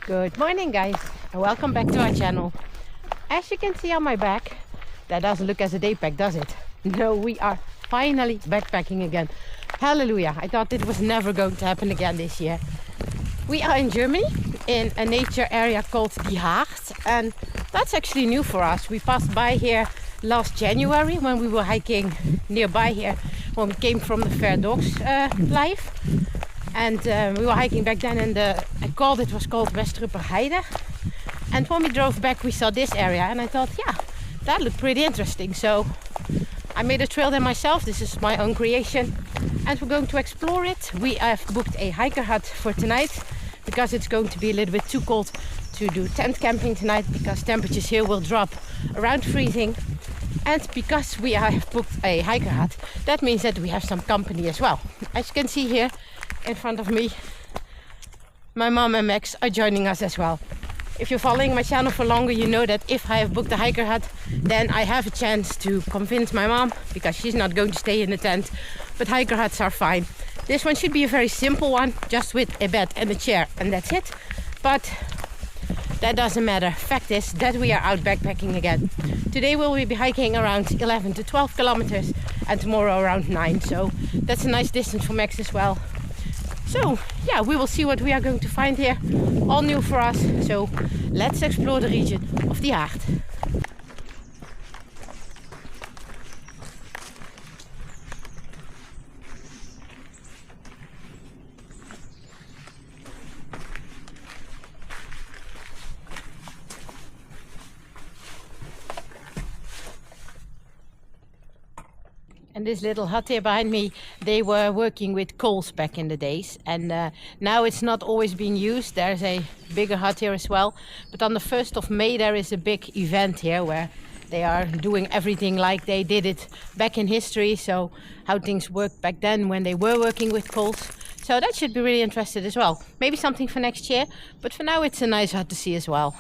Good morning guys, and welcome back to our channel. As you can see on my back, that doesn't look as a day pack, does it? No, we are finally backpacking again. Hallelujah, I thought it was never going to happen again this year. We are in Germany, in a nature area called the Haard, and that's actually new for us. We passed by here last January when we were hiking nearby here, when we came from the Fair Dogs live. And we were hiking back then, and it was called Westrupper Heide. And when we drove back, we saw this area, and I thought, yeah, that looked pretty interesting. So I made a trail there myself. This is my own creation, and we're going to explore it. We have booked a hiker hut for tonight because it's going to be a little bit too cold to do tent camping tonight, because temperatures here will drop around freezing. And because we have booked a hiker hut, that means that we have some company as well. As you can see here in front of me, my mom and Max are joining us as well. If you're following my channel for longer, you know that if I have booked a hiker hut, then I have a chance to convince my mom, because she's not going to stay in the tent, but hiker huts are fine. This one should be a very simple one, just with a bed and a chair, and that's it. But that doesn't matter. Fact is that we are out backpacking again. Today we will be hiking around 11 to 12 kilometers, and tomorrow around 9. So that's a nice distance for Max as well. So yeah, we will see what we are going to find here. All new for us. So let's explore the region of the Haard. And this little hut here behind me, they were working with coals back in the days, and now it's not always being used. There's a bigger hut here as well, but on the 1st of May there is a big event here where they are doing everything like they did it back in history, so how things worked back then when they were working with coals. So that should be really interesting as well. Maybe something for next year, but for now it's a nice hut to see as well.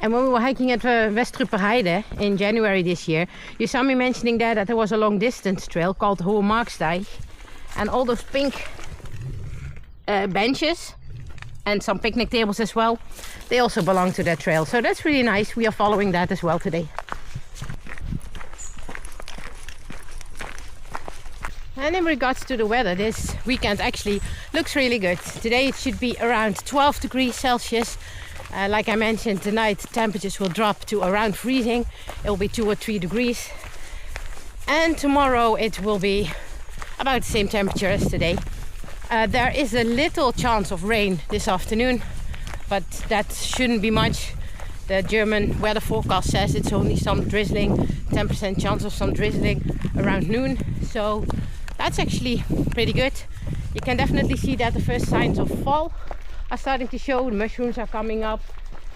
And when we were hiking at Westrupper Heide in January this year, you saw me mentioning there that there was a long distance trail called Hohe Marksteig. And all those pink benches and some picnic tables as well, they also belong to that trail. So that's really nice. We are following that as well today. And in regards to the weather, this weekend actually looks really good. Today it should be around 12 degrees Celsius. Like I mentioned, tonight temperatures will drop to around freezing. It will be 2 or 3 degrees. And tomorrow it will be about the same temperature as today. There is a little chance of rain this afternoon, but that shouldn't be much. The German weather forecast says it's only some drizzling, 10% chance of some drizzling around noon. So that's actually pretty good. You can definitely see that the first signs of fall are starting to show. The mushrooms are coming up,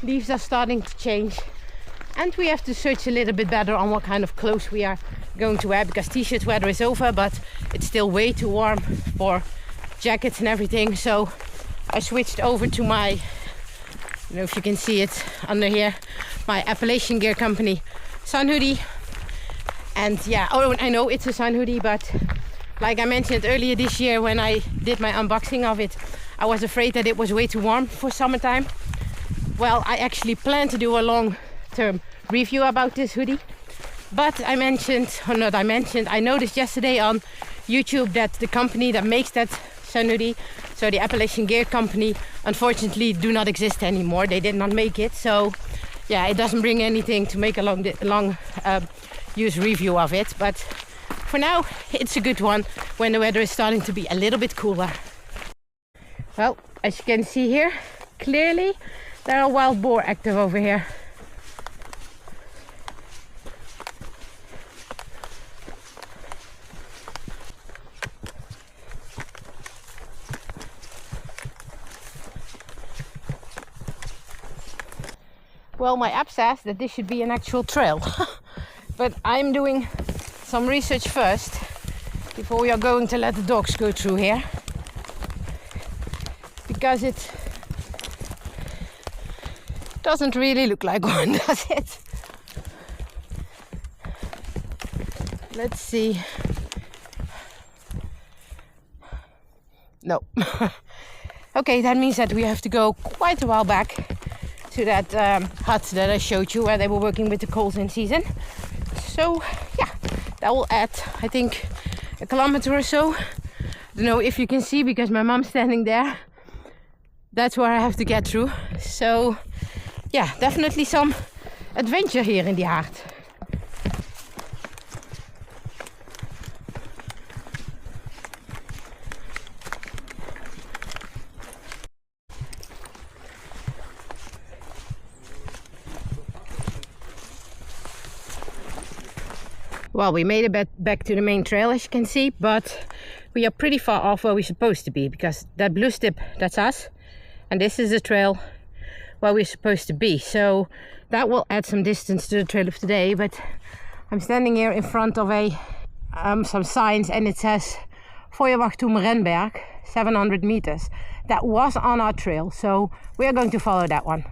leaves are starting to change, and we have to search a little bit better on what kind of clothes we are going to wear, because t-shirt weather is over, but it's still way too warm for jackets and everything. So I switched over to my, I don't know if you can see it under here, my Appalachian Gear Company sun hoodie. And yeah, oh, I know it's a sun hoodie, but like I mentioned earlier this year when I did my unboxing of it, I was afraid that it was way too warm for summertime. Well, I actually plan to do a long-term review about this hoodie. But I noticed yesterday on YouTube that the company that makes that sun hoodie, so the Appalachian Gear Company, unfortunately do not exist anymore. They did not make it. So yeah, it doesn't bring anything to make a long use review of it. But for now, it's a good one when the weather is starting to be a little bit cooler. Well, as you can see here, clearly there are wild boar active over here. Well, my app says that this should be an actual trail, but I'm doing some research first before we are going to let the dogs go through here. Because it doesn't really look like one, does it? Let's see. No. Okay, that means that we have to go quite a while back to that hut that I showed you where they were working with the coals in season. So yeah, that will add, I think, a kilometer or so. I don't know if you can see because my mom's standing there. That's where I have to get through. So yeah, definitely some adventure here in the Haard. Well, we made it back to the main trail, as you can see, but we are pretty far off where we're supposed to be, because that blue strip, that's us, and this is the trail where we're supposed to be. So that will add some distance to the trail of today, but I'm standing here in front of some signs, and it says Feuerwachturm Renberg, 700 meters. That was on our trail, so we are going to follow that one.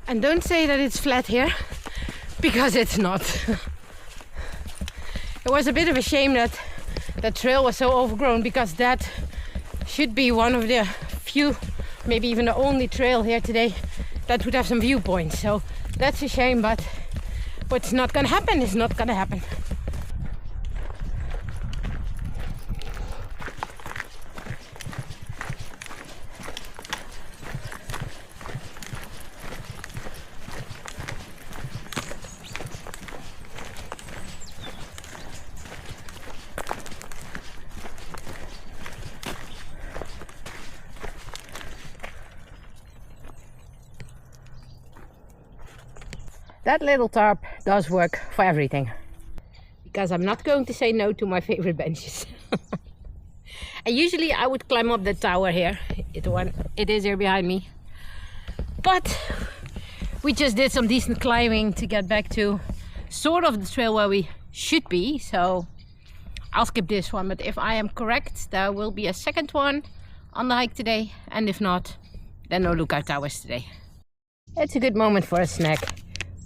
And don't say that it's flat here, because it's not. It was a bit of a shame that the trail was so overgrown, because that should be one of the few, maybe even the only trail here today that would have some viewpoints. So that's a shame, but what's not gonna happen is not gonna happen. That little tarp does work for everything, because I'm not going to say no to my favorite benches. And usually I would climb up the tower here. It is here behind me. But we just did some decent climbing to get back to sort of the trail where we should be. So I'll skip this one, but if I am correct, there will be a second one on the hike today. And if not, then no lookout towers today. It's a good moment for a snack.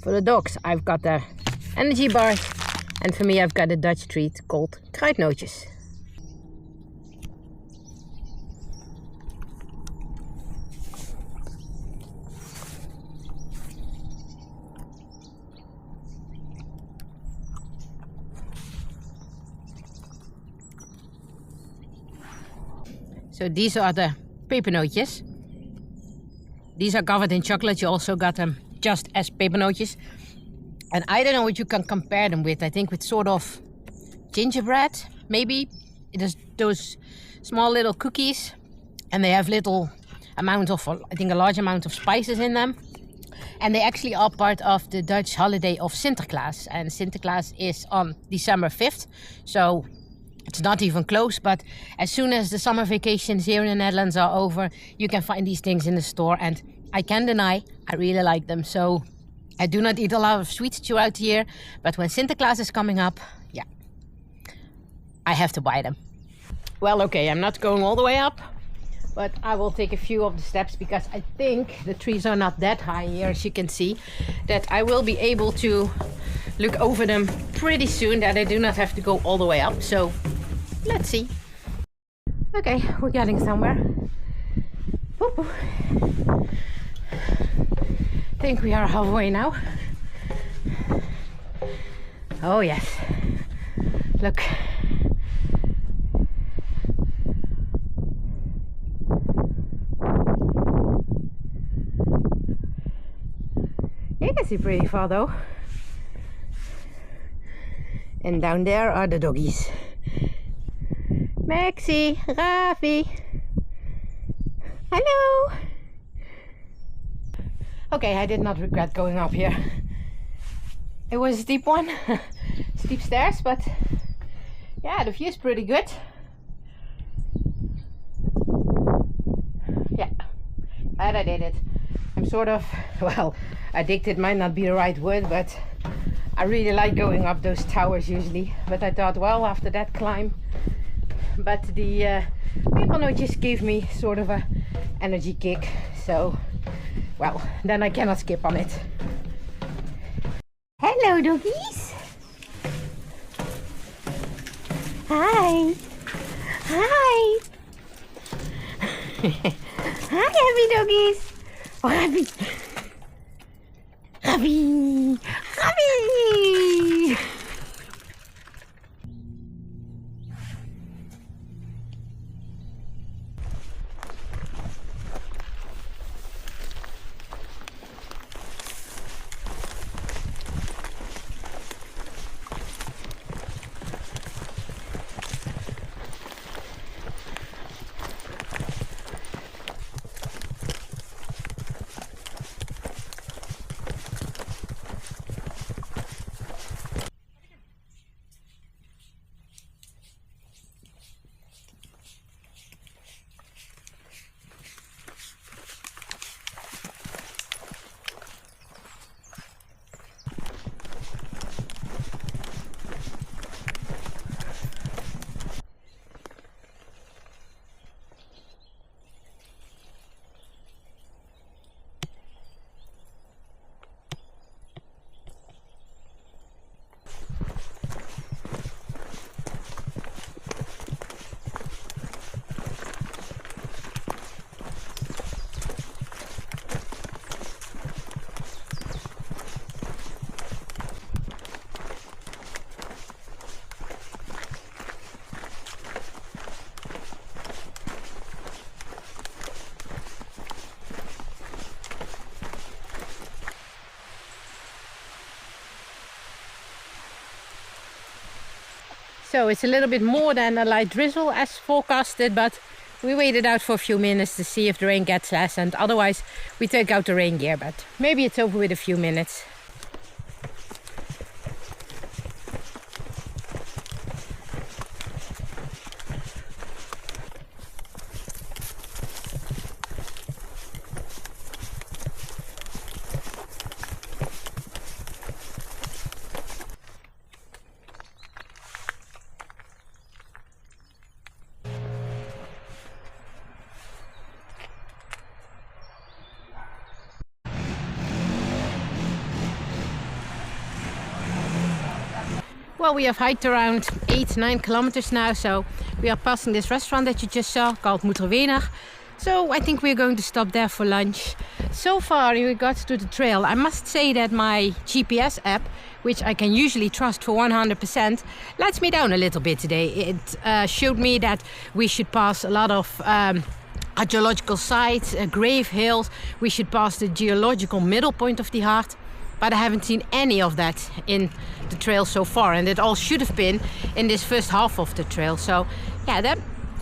For the dogs, I've got the energy bar, and for me, I've got a Dutch treat called kruidnootjes. So these are the pepernootjes. These are covered in chocolate. You also got them just as pepernootjes, and I don't know what you can compare them with. I think with sort of gingerbread, maybe. It is those small little cookies, and they have little amount of, I think, a large amount of spices in them, and they actually are part of the Dutch holiday of Sinterklaas, and Sinterklaas is on December 5th, so it's not even close. But as soon as the summer vacations here in the Netherlands are over, you can find these things in the store, and I can't deny, I really like them. So I do not eat a lot of sweets throughout the year, but when Sinterklaas is coming up, yeah, I have to buy them. Well, okay, I'm not going all the way up, but I will take a few of the steps, because I think the trees are not that high here, as you can see, that I will be able to look over them pretty soon, that I do not have to go all the way up. So let's see. Okay, we're getting somewhere. Whoop. I think we are halfway now. Oh yes, look. You can see pretty far though. And down there are the doggies. Maxie, Ravi. Hello. Okay, I did not regret going up here. It was a steep one, steep stairs, but yeah, the view is pretty good. Yeah, glad I did it. I'm sort of, well, addicted might not be the right word, but I really like going up those towers usually. But I thought, well, after that climb, but the people just gave me sort of a energy kick. So well, then I cannot skip on it. Hello, doggies. Hi. Hi. Hi, happy doggies. Oh, happy. Happy. Happy. So it's a little bit more than a light drizzle as forecasted, but we waited out for a few minutes to see if the rain gets less, and otherwise we take out the rain gear, but maybe it's over with a few minutes. Well, we have hiked around 8-9 kilometers now, so we are passing this restaurant that you just saw called Natuurraum. So I think we're going to stop there for lunch. So far in regards to the trail, I must say that my GPS app, which I can usually trust for 100%, lets me down a little bit today. It showed me that we should pass a lot of archaeological sites, grave hills. We should pass the geological middle point of the Haard. But I haven't seen any of that in the trail so far, and it all should have been in this first half of the trail. So yeah, that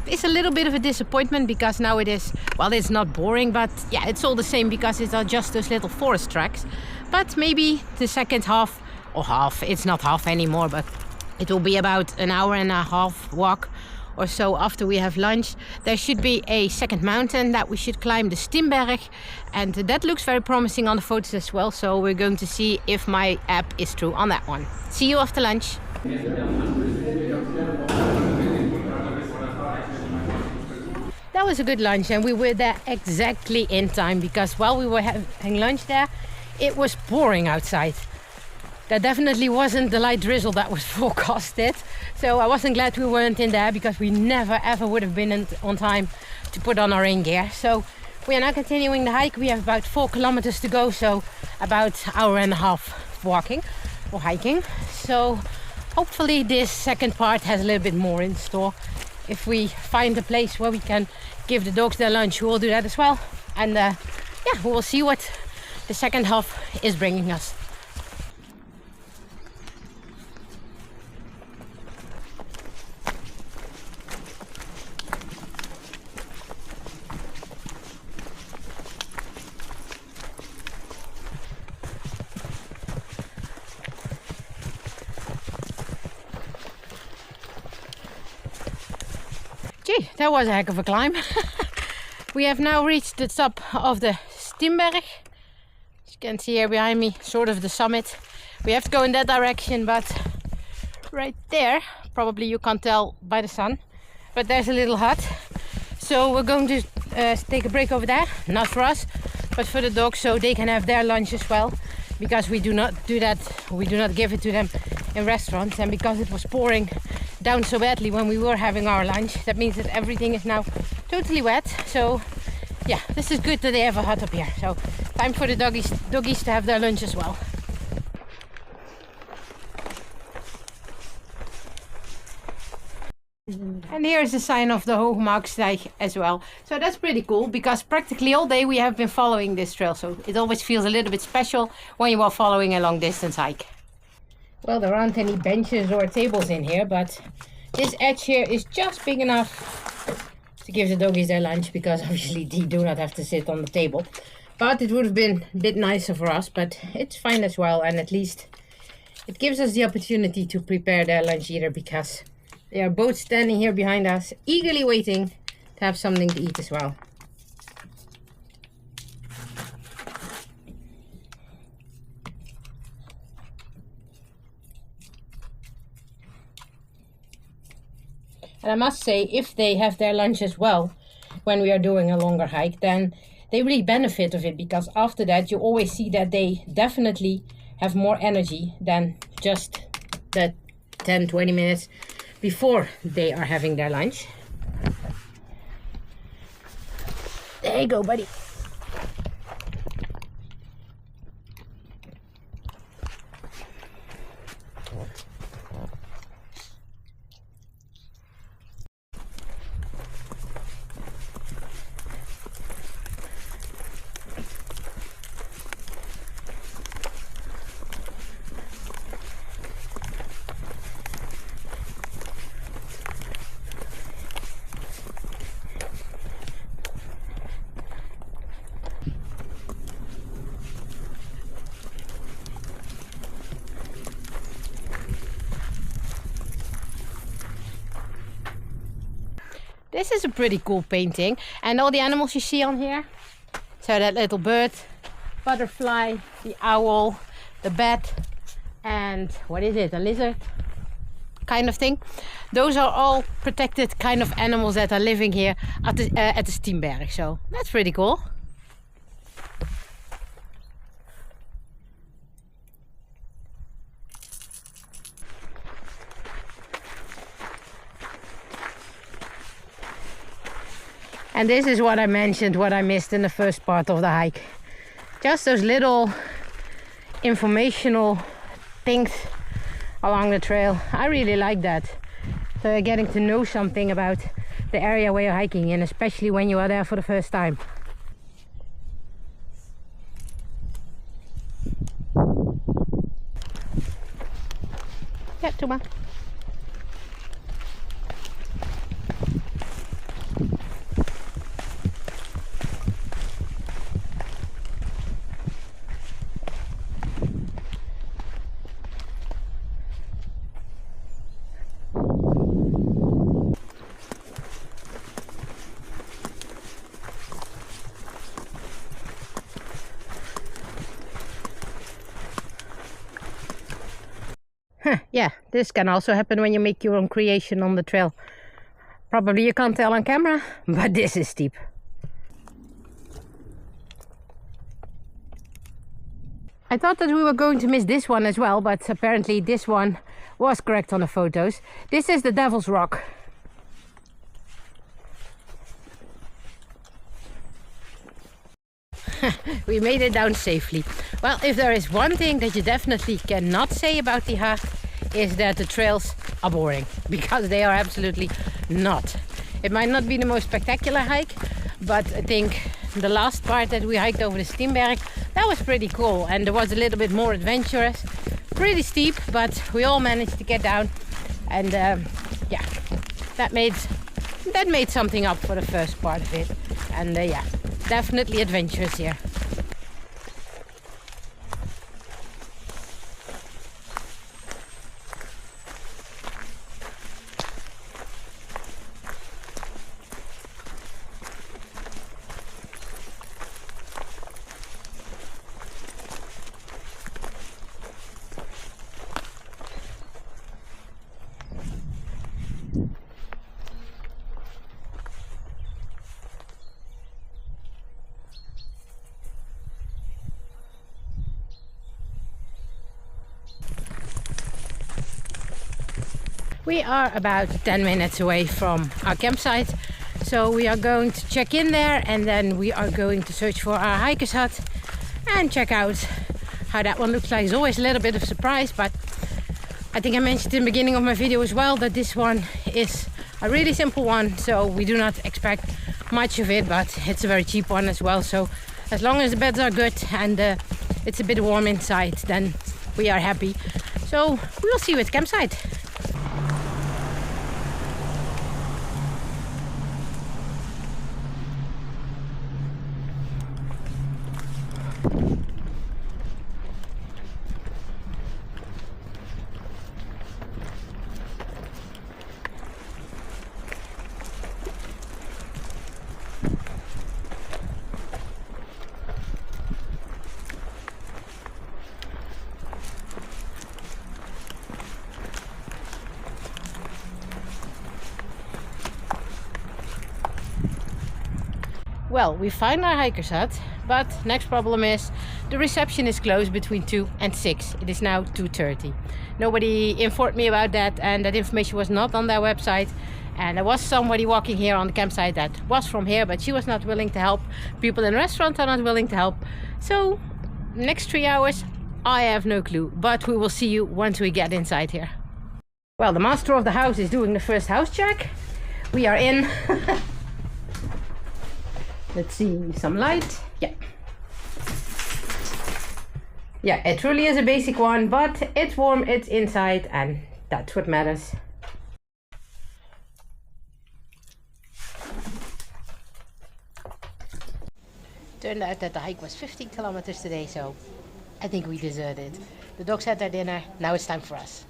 is a little bit of a disappointment, because now it is, well, it's not boring, but yeah, it's all the same because it's just those little forest tracks. But maybe the second half, or half, it's not half anymore, but it will be about an hour and a half walk or so after we have lunch. There should be a second mountain that we should climb, the Stimberg, and that looks very promising on the photos as well. So we're going to see if my app is true on that one. See you after lunch. That was a good lunch, and we were there exactly in time, because while we were having lunch there, it was pouring outside. That definitely wasn't the light drizzle that was forecasted. So I wasn't glad we weren't in there, because we never ever would have been on time to put on our rain gear. So we are now continuing the hike. We have about 4 kilometers to go, so about an hour and a half walking or hiking. So hopefully this second part has a little bit more in store. If we find a place where we can give the dogs their lunch, we will do that as well. And yeah, we will see what the second half is bringing us. Gee, that was a heck of a climb. We have now reached the top of the Stimberg. As you can see here behind me, sort of the summit. We have to go in that direction, but right there, probably you can't tell by the sun, but there's a little hut. So we're going to take a break over there, not for us, but for the dogs, so they can have their lunch as well, because we do not do that, we do not give it to them in restaurants. And because it was pouring down so badly when we were having our lunch, that means that everything is now totally wet. So yeah, this is good that they have a hut up here. So time for the doggies to have their lunch as well. And here's a sign of the Hoogmaaksteig as well. So that's pretty cool, because practically all day we have been following this trail. So it always feels a little bit special when you are following a long distance hike. Well, there aren't any benches or tables in here, but this edge here is just big enough to give the doggies their lunch, because obviously they do not have to sit on the table. But it would have been a bit nicer for us, but it's fine as well. And at least it gives us the opportunity to prepare their lunch either, because they are both standing here behind us, eagerly waiting to have something to eat as well. And I must say, if they have their lunch as well when we are doing a longer hike, then they really benefit of it, because after that you always see that they definitely have more energy than just the 10-20 minutes before they are having their lunch. There you go, buddy. This is a pretty cool painting, and all the animals you see on here. So that little bird, butterfly, the owl, the bat, and what is it, a lizard kind of thing. Those are all protected kind of animals that are living here at the Steenberg. So that's pretty cool. And this is what I mentioned, what I missed in the first part of the hike. Just those little informational things along the trail. I really like that. So you're getting to know something about the area where you're hiking in, especially when you are there for the first time. Yeah, Tuma. Yeah, this can also happen when you make your own creation on the trail. Probably you can't tell on camera, but this is steep. I thought that we were going to miss this one as well, but apparently this one was correct on the photos. This is the Devil's Rock. We made it down safely. Well, if there is one thing that you definitely cannot say about the Haard, is that the trails are boring, because they are absolutely not. It might not be the most spectacular hike, but I think the last part that we hiked over the Steenberg, that was pretty cool, and it was a little bit more adventurous. Pretty steep, but we all managed to get down, and yeah, that made something up for the first part of it. And yeah, definitely adventurous here. We are about 10 minutes away from our campsite, so we are going to check in there and then we are going to search for our hiker's hut and check out how that one looks like. It's always a little bit of a surprise, but I think I mentioned in the beginning of my video as well that this one is a really simple one, so we do not expect much of it, but it's a very cheap one as well. So as long as the beds are good and it's a bit warm inside, then we are happy. So we will see you at the campsite. Well, we found our hiker's hut, but next problem is the reception is closed between 2 and 6. It is now 2:30. Nobody informed me about that, and that information was not on their website. And there was somebody walking here on the campsite that was from here, but she was not willing to help. People in the restaurant are not willing to help. So next 3 hours, I have no clue, but we will see you once we get inside here. Well, the master of the house is doing the first house check. We are in. Let's see, some light. Yeah, it truly is a basic one, but it's warm, it's inside, and that's what matters. Turned out that the hike was 15 kilometers today, so I think we deserved it. The dogs had their dinner, now it's time for us.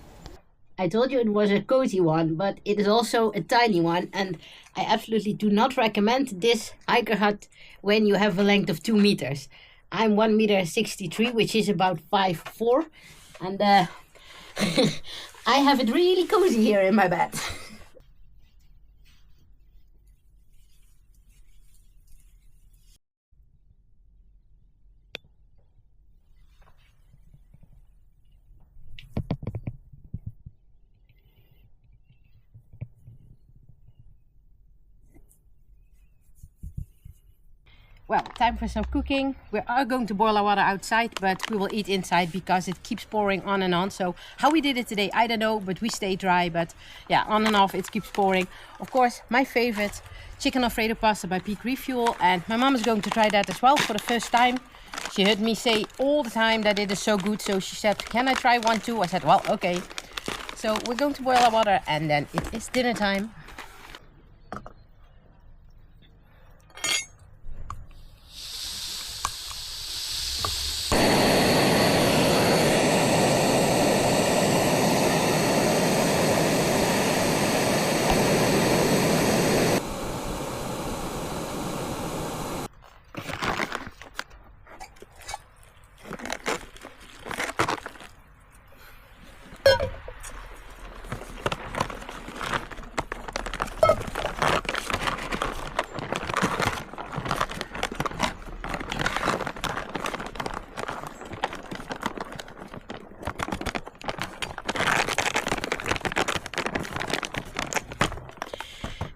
I told you it was a cozy one, but it is also a tiny one, and I absolutely do not recommend this hiker hut when you have a length of 2 meters. I'm 1.63 meters, which is about 5'4", and I have it really cozy here in my bed. Well, time for some cooking. We are going to boil our water outside, but we will eat inside because it keeps pouring on and on. So how we did it today, I don't know, but we stay dry. But yeah, on and off, it keeps pouring. Of course, my favorite, chicken Alfredo pasta by Peak Refuel. And my mom is going to try that as well for the first time. She heard me say all the time that it is so good. So she said, can I try one too? I said, well, okay. So we're going to boil our water and then it is dinner time.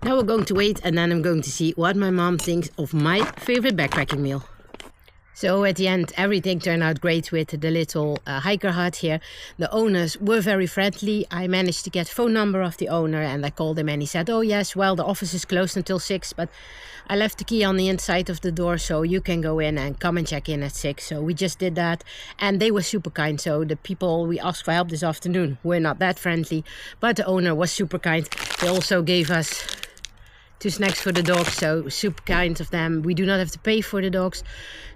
Now we're going to wait and then I'm going to see what my mom thinks of my favorite backpacking meal. So at the end, everything turned out great with the little hiker hut here. The owners were very friendly. I managed to get phone number of the owner and I called him and he said, oh yes, well, the office is closed until 6, but I left the key on the inside of the door so you can go in and come and check in at 6. So we just did that and they were super kind. So the people we asked for help this afternoon were not that friendly, but the owner was super kind. They also gave us 2 snacks for the dogs, so super kind of them. We do not have to pay for the dogs,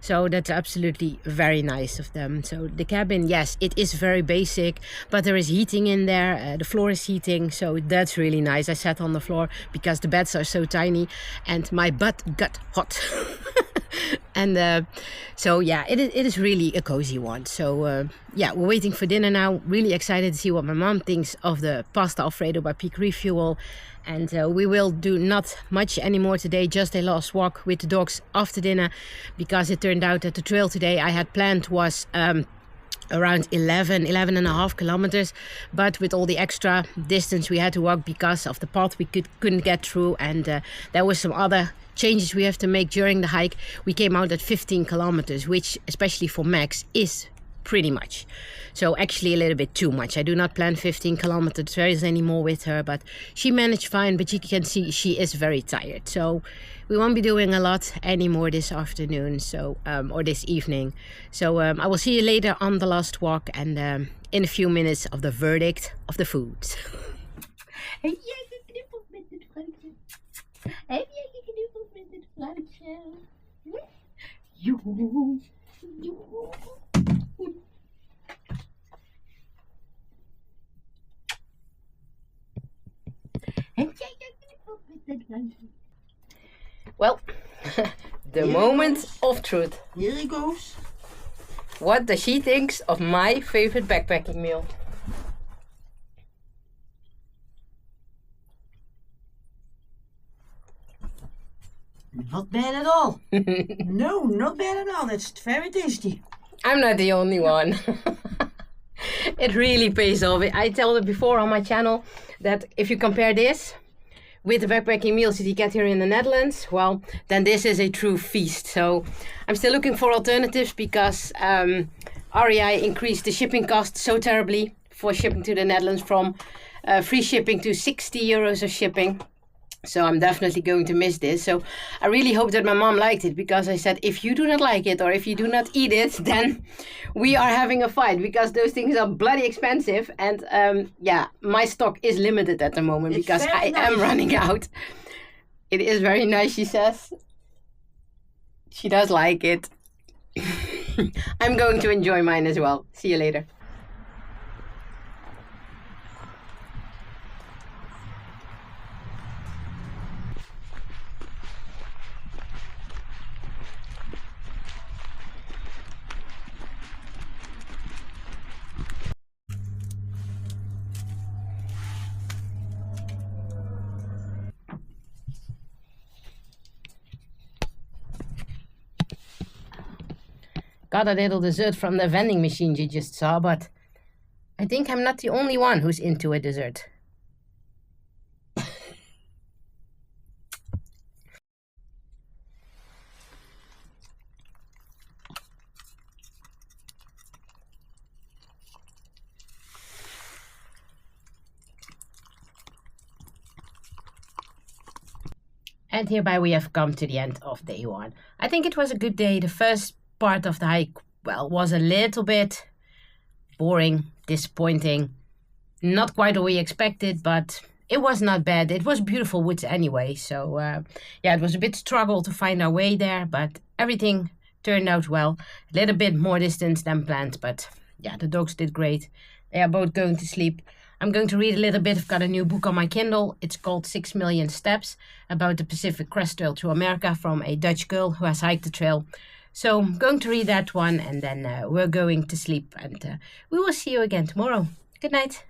so that's absolutely very nice of them. So the cabin, yes, it is very basic, but there is heating in there. The floor is heating, so that's really nice. I sat on the floor because the beds are so tiny and my butt got hot. And so yeah, it is really a cozy one. So yeah, we're waiting for dinner now. Really excited to see what my mom thinks of the pasta Alfredo by Peak Refuel. And we will do not much anymore today, just a last walk with the dogs after dinner, because it turned out that the trail today I had planned was around 11 and a half kilometers, but with all the extra distance we had to walk because of the path we couldn't get through, and there was some other changes we have to make during the hike, we came out at 15 kilometers, which especially for Max is pretty much. So actually a little bit too much. I do not plan 15 kilometer trails anymore with her, but she managed fine, but you can see she is very tired. So we won't be doing a lot anymore this afternoon, so or this evening. So I will see you later on the last walk, and in a few minutes of the verdict of the foods. Heb jij geknuffeld met het fluitje? Heb jij geknuffeld met het fluitje? Joe, joe. Heb jij geknuffeld met het fluitje? Well, the moment of truth. Here he goes. What does she think of my favorite backpacking meal? Not bad at all. No, not bad at all. That's very tasty. I'm not the only one. It really pays off. I told it before on my channel that if you compare this with the backpacking meals that you get here in the Netherlands, well, then this is a true feast. So I'm still looking for alternatives because REI increased the shipping cost so terribly for shipping to the Netherlands from free shipping to 60 euros of shipping. So I'm definitely going to miss this. So I really hope that my mom liked it, because I said, if you do not like it or if you do not eat it, then we are having a fight, because those things are bloody expensive. And yeah, my stock is limited at the moment because I am running out. It is very nice, she says. She does like it. I'm going to enjoy mine as well. See you later. Got a little dessert from the vending machine you just saw, but I think I'm not the only one who's into a dessert. And hereby we have come to the end of day one. I think it was a good day. The first part of the hike, well, was a little bit boring, disappointing, not quite what we expected, but it was not bad. It was beautiful woods anyway, so yeah, it was a bit struggle to find our way there, but everything turned out well. A little bit more distance than planned, but yeah, the dogs did great. They are both going to sleep. I'm going to read a little bit. I've got a new book on my Kindle. It's called 6 Million Steps, about the Pacific Crest Trail to America from a Dutch girl who has hiked the trail. So I'm going to read that one, and then we're going to sleep, and we will see you again tomorrow. Good night.